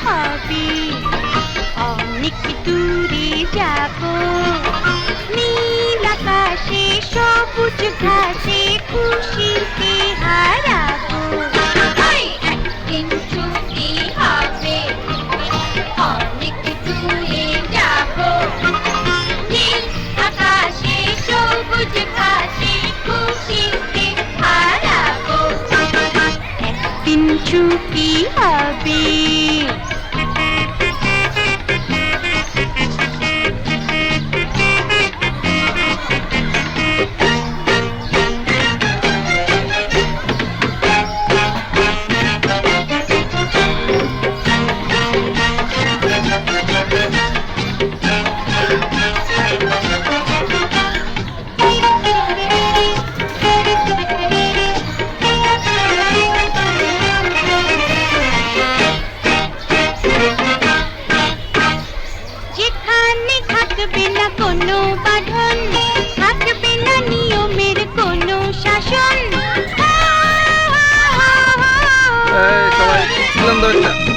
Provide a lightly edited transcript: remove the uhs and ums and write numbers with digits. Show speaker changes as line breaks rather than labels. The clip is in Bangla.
হবে, অনেক দূরে যাব, নীল আকাশে সবুজ ঘাসে খুশিতে হারাবো। একদিন ছুটি হবে, অনেক দূরে যাব, নীল আকাশে সবুজ ঘাসে খুশিতে হারাবো। একদিন ছুটি হবে। যেখানে থাকবে না কোনো বাঁধন, থাকবে না নিয়মের কোনো শাসন।
এই সবাই ফিল্ম ধরছে।